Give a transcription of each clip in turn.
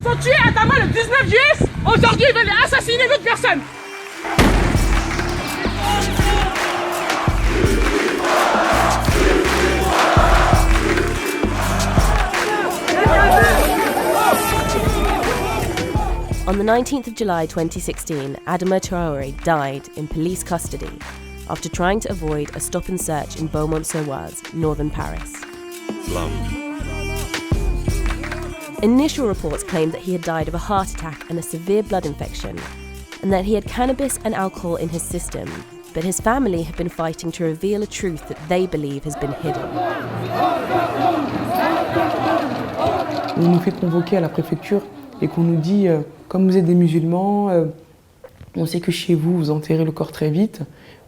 Ils ont tué Adama le 19 juillet, aujourd'hui ils veulent assassiner d'autres personnes. On the 19th of July 2016, Adama Traoré died in police custody after trying to avoid a stop and search in Beaumont-sur-Oise, northern Paris. Initial reports claimed that he had died of a heart attack and a severe blood infection, and that he had cannabis and alcohol in his system, but his family have been fighting to reveal a truth that they believe has been hidden. On nous fait convoquer à la préfecture et qu'on nous dit comme vous êtes des musulmans, on sait que chez vous, vous enterrez le corps très vite.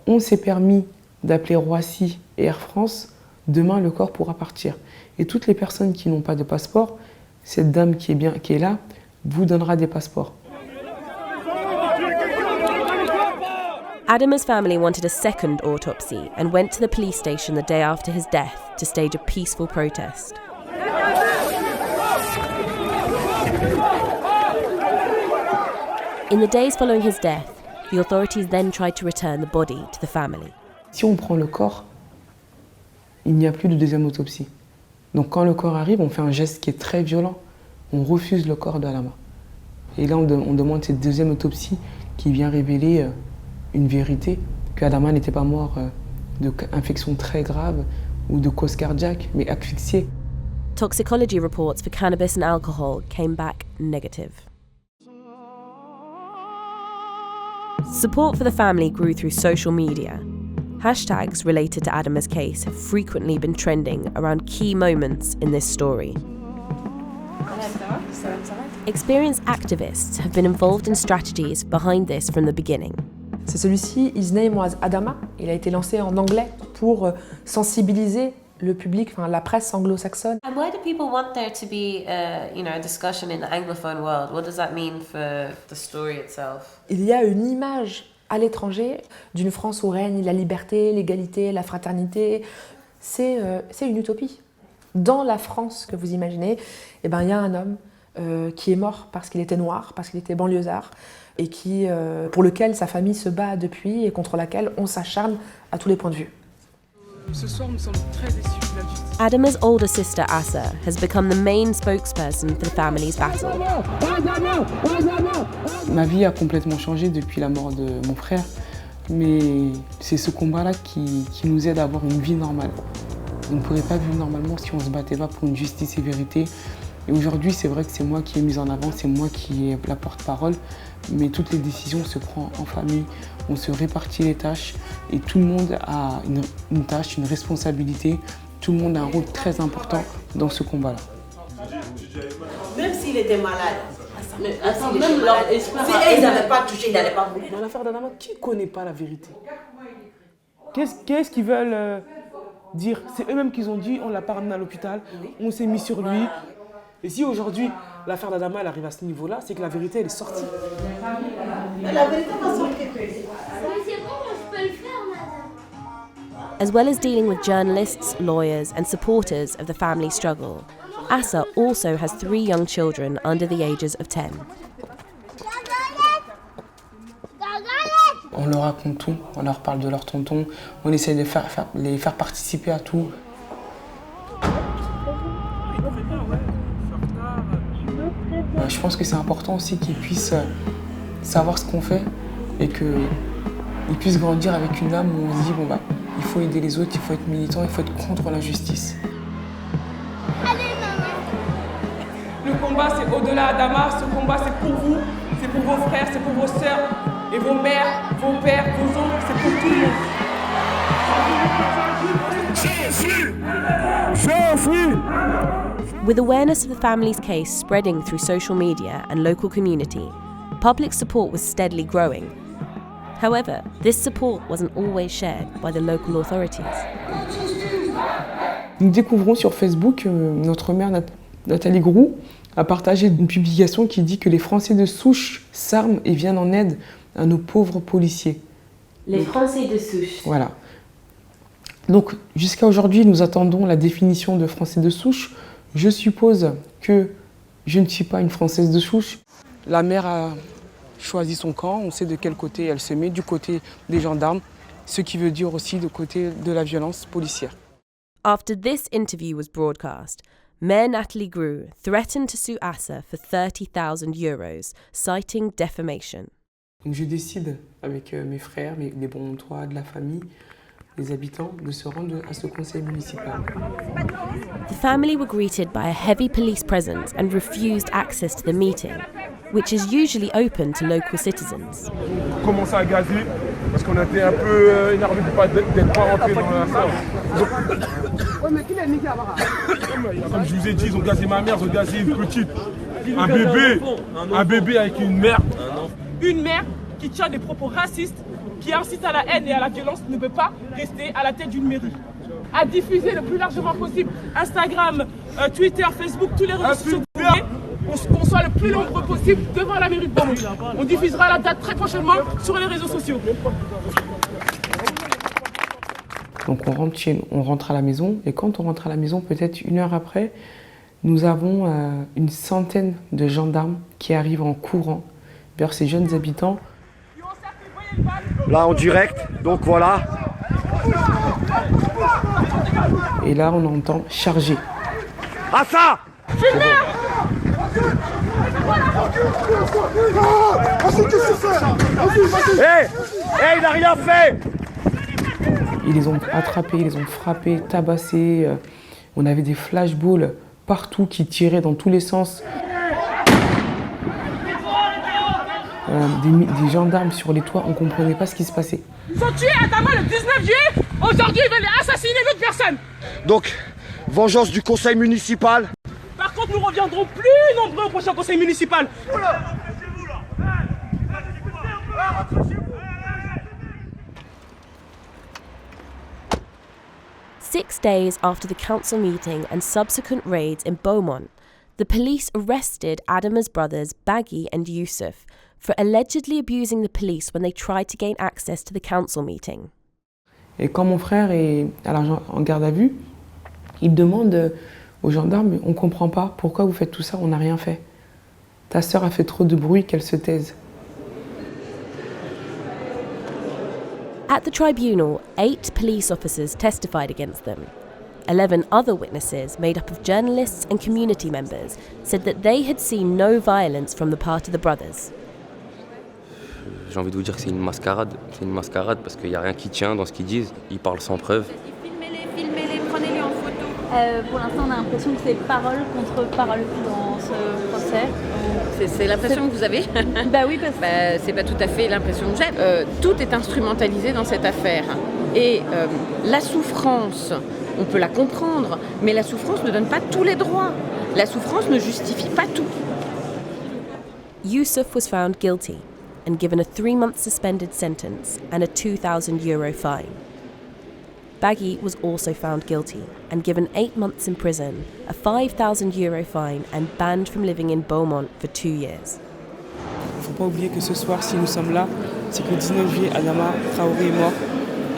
On s'est permis d'appeler Roissy et Air France. Demain, le corps pourra partir. Et toutes les personnes qui n'ont pas de passeport, cette dame qui est là, vous donnera des passeports. Adama's family wanted a second autopsy and went to the police station the day after his death to stage a peaceful protest. In the days following his death, the authorities then tried to return the body to the family. Si on prend le corps, il n'y a plus de deuxième autopsie. Donc quand le corps arrive, on fait un geste qui est très violent. On refuse le corps d'Adama. Et là, on demande cette deuxième autopsie qui vient révéler une vérité, qu'Adama n'était pas mort d'infection très grave ou de cause cardiaque, mais asphyxié. Toxicology reports for cannabis and alcohol came back negative. Support for the family grew through social media. Hashtags related to Adama's case have frequently been trending around key moments in this story. Experienced activists have been involved in strategies behind this from the beginning. C'est celui-ci, His Name Was Adama. Il a été lancé en anglais pour sensibiliser le public, la presse anglo-saxonne. And why do people want there to be a discussion in the Anglophone world? What does that mean for the story itself? Il y a une image à l'étranger d'une France où règne la liberté, l'égalité, la fraternité. C'est une utopie. Dans la France que vous imaginez, il y a un homme qui est mort parce qu'il était noir, parce qu'il était banlieusard, et pour lequel sa famille se bat depuis et contre laquelle on s'acharne à tous les points de vue. Ce soir, nous sommes très déçus de la justice. Adama's older sister Assa has become the main spokesperson for the family's battle. Ma vie a complètement changé depuis la mort de mon frère, mais c'est ce combat-là qui nous aide à avoir une vie normale. On ne pourrait pas vivre normalement si on ne se battait pas pour une justice et vérité. Et aujourd'hui, c'est vrai que c'est moi qui ai mis en avant, c'est moi qui ai la porte-parole, mais toutes les décisions se prennent en famille, on se répartit les tâches et tout le monde a une tâche, une responsabilité, tout le monde a un rôle très important dans ce combat-là. Même s'il était malade, si ils n'avaient pas touché, il n'allait pas mourir. Dans l'affaire d'Adama, qui ne connaît pas la vérité? Qu'est-ce qu'ils veulent dire? C'est eux-mêmes qui ont dit, on l'a pas ramené à l'hôpital, on s'est mis sur lui. Et si aujourd'hui, l'affaire d'Adama elle arrive à ce niveau-là, c'est que la vérité elle est sortie. Mais la vérité va sortir. As well as dealing with journalists, lawyers, and supporters of the family struggle, Assa also has 3 young children under the ages of 10. On leur raconte tout, on leur parle de leur tonton, on essaie de les faire participer à tout. Je pense que c'est important aussi qu'ils puissent savoir ce qu'on fait et qu'ils puissent grandir avec une âme où on se dit il faut aider les autres, il faut être militant, il faut être contre l'injustice. Le combat, c'est au-delà Adama. Ce combat, c'est pour vous, c'est pour vos frères, c'est pour vos sœurs et vos mères, vos pères, vos oncles, c'est pour tout le monde. With awareness of the family's case spreading through social media and local community, public support was steadily growing. However, this support wasn't always shared by the local authorities. Nous découvrons sur Facebook notre mère Nathalie Groux a partagé une publication qui dit que les Français de souche s'arment et viennent en aide à nos pauvres policiers. Les Français de souche. Voilà. Donc jusqu'à aujourd'hui, nous attendons la définition de Français de souche. Je suppose que Je ne suis pas une Française de souche. La mère a choisi son camp, on sait de quel côté elle se met, du côté des gendarmes, ce qui veut dire aussi du côté de la violence policière. After this interview was broadcast, Mayor Nathalie Grue threatened to sue Assa for €30,000, citing defamation. Donc je décide avec mes frères, les bons toits de la famille, les habitants, de se rendre à ce conseil municipal. The family were greeted by a heavy police presence and refused access to the meeting, which is usually open to local citizens. On commençait à gazer parce qu'on était un peu énervés d'être pas rentrés dans la salle. Comme je vous ai dit, ils ont gazé ma mère, ils ont gazé une petite, un bébé avec une mère. Une mère qui tient des propos racistes, qui incite à la haine et à la violence, ne peut pas rester à la tête d'une mairie. À diffuser le plus largement possible Instagram, Twitter, Facebook, tous les réseaux sociaux que vous voulez, qu'on soit le plus nombreux possible devant la mairie de Beaumont. On diffusera la date très prochainement sur les réseaux sociaux. Donc on rentre à la maison, et quand on rentre à la maison, peut-être 1 heure après, nous avons une centaine de gendarmes qui arrivent en courant vers ces jeunes habitants. Là en direct, donc voilà. Et là on entend charger. Ah ça! Hé, il n'a rien fait! Ils les ont attrapés, ils les ont frappés, tabassés. On avait des flashballs partout qui tiraient dans tous les sens. Des gendarmes sur les toits, on ne comprenait pas ce qui se passait. Ils sont tués à Dama le 19 juillet, aujourd'hui ils veulent assassiner d'autres personnes. Donc, vengeance du conseil municipal. Par contre, nous reviendrons plus nombreux au prochain conseil municipal. 6 days after the council meeting and subsequent raids in Beaumont, the police arrested Adama's brothers Baggy and Yusuf for allegedly abusing the police when they tried to gain access to the council meeting. Et quand mon frère est en garde à vue, il demande aux gendarmes « On ne comprend pas, pourquoi vous faites tout ça, on n'a rien fait. Ta sœur a fait trop de bruit, qu'elle se taise. » At the tribunal, 8 police officers testified against them. 11 other witnesses, made up of journalists and community members, said that they had seen no violence from the part of the brothers. J'ai envie de vous dire que c'est une mascarade. C'est une mascarade parce qu'il n'y a rien qui tient dans ce qu'ils disent. Ils parlent sans preuve. Filmez-les, prenez-les en photo. Pour l'instant, on a l'impression que c'est parole contre parole dans ce procès. C'est l'impression que vous avez? Bah oui, parce que... c'est pas tout à fait l'impression que j'ai. Tout est instrumentalisé dans cette affaire. Et la souffrance, on peut la comprendre, mais la souffrance ne donne pas tous les droits. La souffrance ne justifie pas tout. Yusuf was found guilty and given a 3-month suspended sentence and a €2,000 fine. Baggy was also found guilty and given 8 months in prison, a €5,000 fine and banned from living in Beaumont for 2 years. Il ne faut pas oublier que ce soir, si nous sommes là, c'est que le 19 juillet, Adama Traoré est mort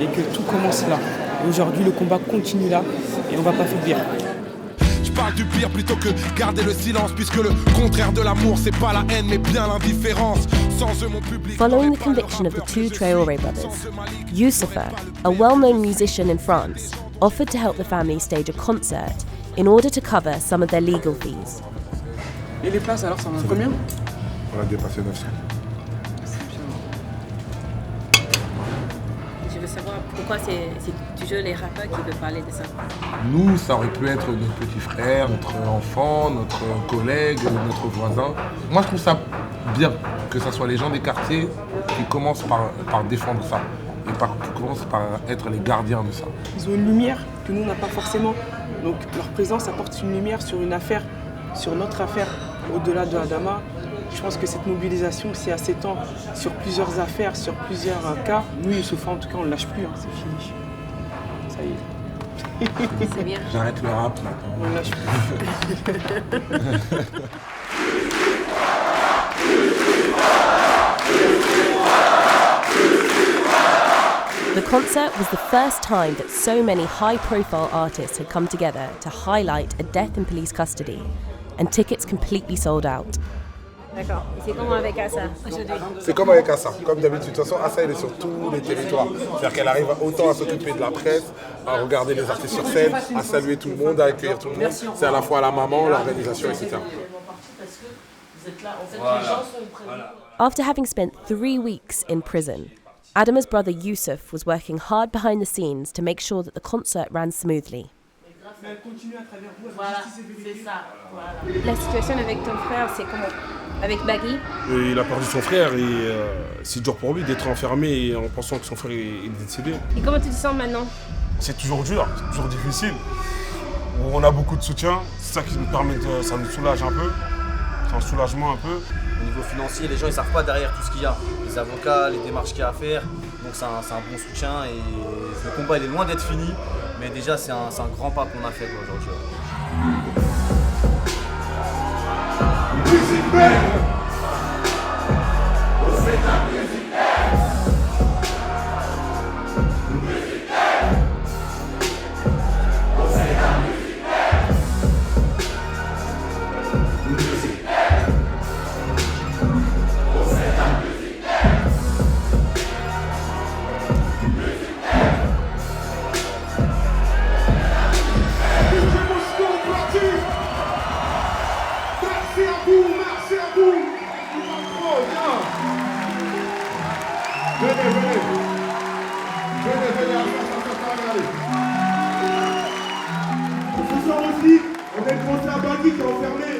et que tout commence là. Et aujourd'hui, le combat continue là et on ne va pas faiblir. Je parle du pire plutôt que garder le silence, puisque le contraire de l'amour, c'est pas la haine, mais bien l'indifférence. Sans eux, mon public. Following the conviction of the 2 Traoré brothers, Youssoufa, a well-known musician in France, offered to help the family stage a concert in order to cover some of their legal fees. Et les places, alors, ça en a combien? On a dépassé 900. Je veux savoir pourquoi c'est toujours les rappeurs qui veulent parler de ça. Nous, ça aurait pu être notre petit frère, notre enfant, notre collègue, notre voisin. Moi, je trouve ça bien que ce soit les gens des quartiers qui commencent par défendre ça et qui commencent par être les gardiens de ça. Ils ont une lumière que nous, on n'a pas forcément. Donc leur présence apporte une lumière sur une affaire, sur notre affaire, au-delà de Adama. Je pense que cette mobilisation, c'est à 7 ans, sur plusieurs affaires, sur plusieurs cas. Nous, Youssoufa, en tout cas, on ne lâche plus, hein, c'est fini. Ça y est. C'est bien. J'arrête le rap maintenant. On ne lâche plus. The concert was the first time that so many high-profile artists had come together to highlight a death in police custody, and tickets completely sold out. D'accord. Et c'est comment avec Assa aujourd'hui? C'est comme avec Assa, comme d'habitude. De toute façon, Assa, elle est sur tous les territoires. C'est-à-dire qu'elle arrive autant à s'occuper de la presse, à regarder les artistes sur scène, à saluer tout le monde, à accueillir tout le monde. C'est à la fois la maman, l'organisation, etc. After having spent 3 weeks in prison, Adama's brother Youssouf was working hard behind the scenes to make sure that the concert ran smoothly. La situation avec ton frère, c'est comment? Avec Bagui? Il a perdu son frère et c'est dur pour lui d'être enfermé en pensant que son frère est décédé. Et comment tu te sens maintenant? C'est toujours dur, c'est toujours difficile. On a beaucoup de soutien, c'est ça qui nous permet ça nous soulage un peu. C'est un soulagement un peu. Au niveau financier, les gens ils savent pas derrière tout ce qu'il y a. Les avocats, les démarches qu'il y a à faire. Donc c'est un bon soutien et le combat il est loin d'être fini. Mais déjà c'est un grand pas qu'on a fait aujourd'hui. Ce soir aussi, on a le concert Bagui qui est enfermé.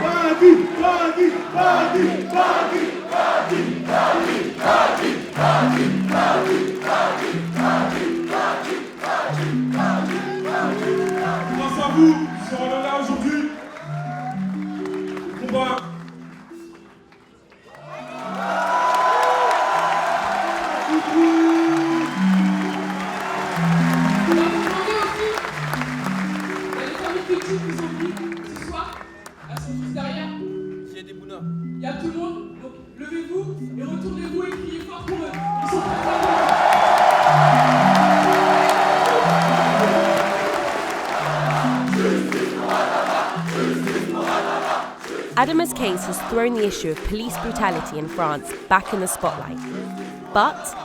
Bagui, Bagui, Bagui, Bagui, Bagui, Bagui, Bagui, Bagui, Bagui, Bagui, Bagui, Bagui. Grâce à vous, si on est là aujourd'hui, combat. Il y a tout le monde, donc levez-vous et retournez-vous et criez fort pour eux. Ils sont Adama's case has thrown the issue of police brutality in France back in the spotlight. But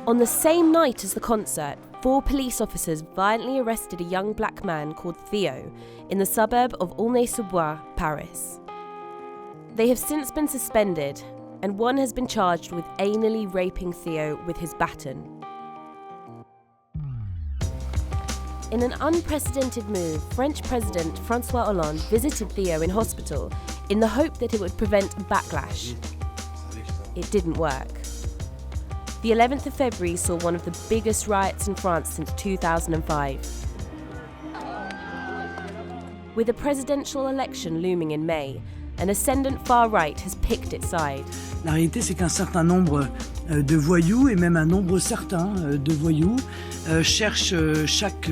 on the same night as the concert, 4 police officers violently arrested a young black man called Theo in the suburb of Aulnay-sous-Bois, Paris. They have since been suspended, and one has been charged with anally raping Theo with his baton. In an unprecedented move, French President François Hollande visited Theo in hospital in the hope that it would prevent a backlash. It didn't work. The 11th of February saw one of the biggest riots in France since 2005. With a presidential election looming in May, an ascendant far right has picked its side. La réalité, c'est qu'un certain nombre de voyous, et même un nombre certain de voyous, cherchent chaque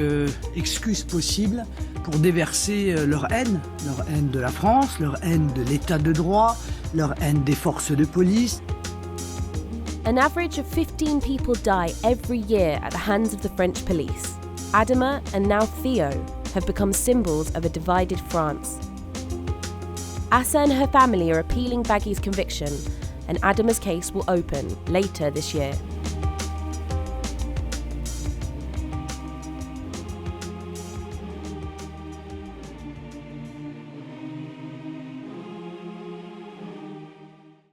excuse possible pour déverser leur haine de la France, leur haine de l'état de droit, leur haine des forces de police. An average of 15 people die every year at the hands of the French police. Adama and now Theo have become symbols of a divided France. Assa and her family are appealing Bagui's conviction, and Adama's case will open later this year.